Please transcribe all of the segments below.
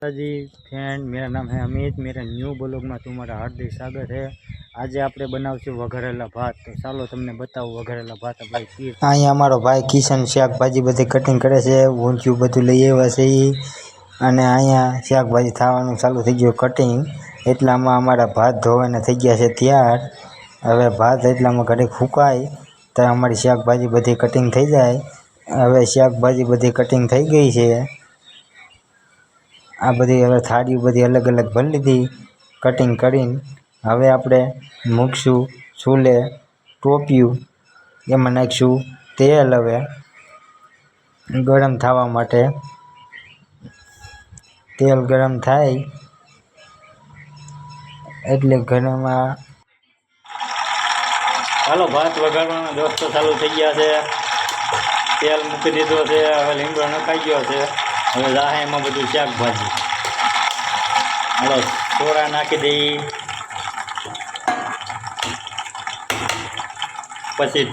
जी friend, मेरा नाम है अमित। मेरा न्यू ब्लॉग में तुम्हारा हार्दिक स्वागत है। आज आपणे बनावशुं वघारेला भात। तो चालो तमने बतावुं वघारेला भात आपणे की। अहींया अमारो भाई किशन शाकभाजी बधी कटिंग करे छे, ऊंधिયું બધું લઈ આવ્યા છે ઈ। અને અહીંયા શાકભાજી થવાનું ચાલુ થઈ ગયું કટિંગ। એટલામાં અમારા ભાત ધોવાઈને થઈ ગયા છે તૈયાર। હવે ભાત એટલામાં ઘડીક ફૂકાય તો અમારી શાકભાજી બધી કટિંગ થઈ જાય। હવે શાકભાજી બધી કટિંગ થઈ ગઈ છે। आ बधी हवे थाळीओ बधी अलग अलग भरी लीधी कटिंग करीने। हवे आपणे मूकशुं चूले टोपियुं, एमां नाखशुं तेल। हवे गरम थवा माटे तेल गरम थाय एटले घरमां हालो भात वघारवाना दोस्तो चालू थई गया छे। तेल मूकी दीधो छे, हवे લીમડો નખાઈ गयो छे। हवे जाहे एमां बधुं शाकभाजी। हालो सोरा नाखी दई, पछी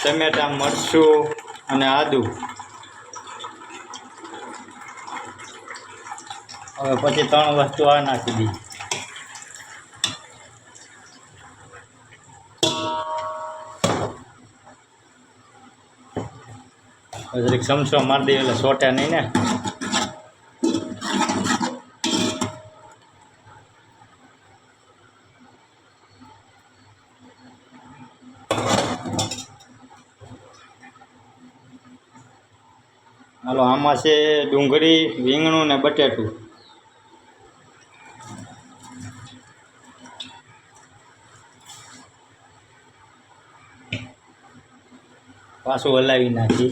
टमेटा मरचुं अने आदू। हवे पछी 3 वस्तु आ नाखी दी। जरीक चमचो मारी दઈએ એટલે સોટા નહીં ને। હાલો આમાં છે ડુંગળી, રીંગણું ને બટેટું। પાછું હલાવી નાખી।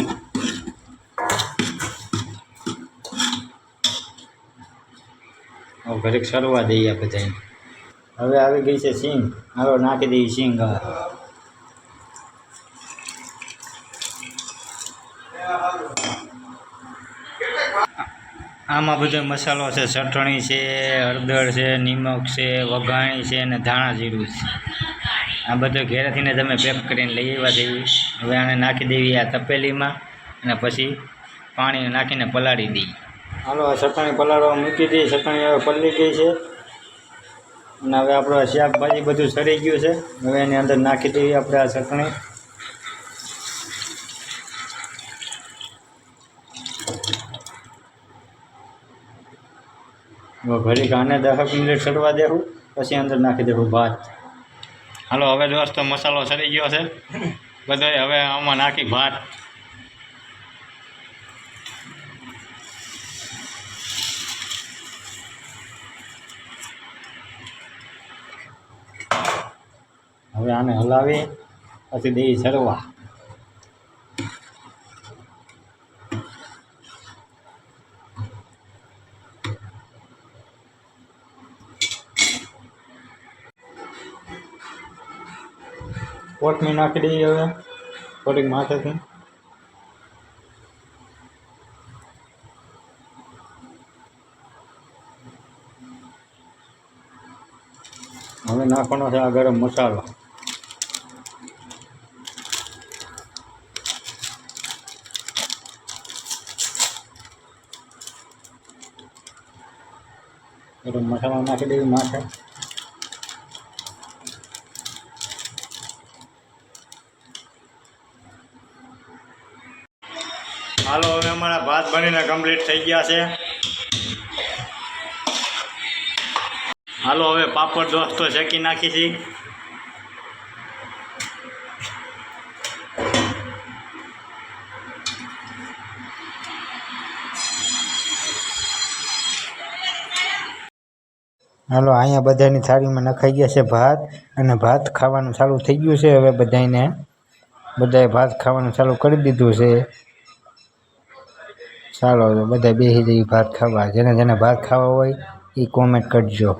घड़ीक सरवा दઈએ बधाने। हवे आवी गई है सींग। हालो नाखी दઈએ सींग। आमां बधो मसालो छे, चटणी छे, हळदर छे, निमक छे, वघाणी छे ने धाणा जीरुं छे। आ बधुं घेरेथी ने तमे पेक करीने लई आव्या छे। हवे आने नाखी देवी आ तपेलीमां अने पछी पाणी नाखीने पलाળી दઈએ। हालो आ चटणी पलाळवा मूकी दी। चटणी हवे पलળી गई है अने हवे आपणे शाकभाजी बधुं सड़ी गयुं छे। हवे एनी अंदर नाखी देवी आपणे आ चटणी। घड़ी आने 10 मिनिट सड़वा देवुं, पछी अंदर नाखी देवुं भात। हालो हवे दोस्तो मसालो सड़ी गयो छे बधाय। हवे आमां नाखी भात। हवे आने हलावी पछी दई सरवा। पोट में नाखी दઈએ हवे થોડીક માથેથી। હવે નાખવાનો છે આ ગરમ મસાલો। ગરમ મસાલો નાખી દેવી માથે। हालो हवे अमारा भात बनीने कम्प्लीट थई गया छे। हालो हवे पापड़ दोस्तो शेकी नाखी छी। हालो अहींया बधानी थाळीमां नखाई गया छे भात अने भात खावानुं चालू थई गयुं छे। हवे बधाए भात खावानुं चालू करी दीधुं छे। चालो बधाए बेसी जઈએ भात खावा। जेने जेने भात खावा होय ई कॉमेंट करजो।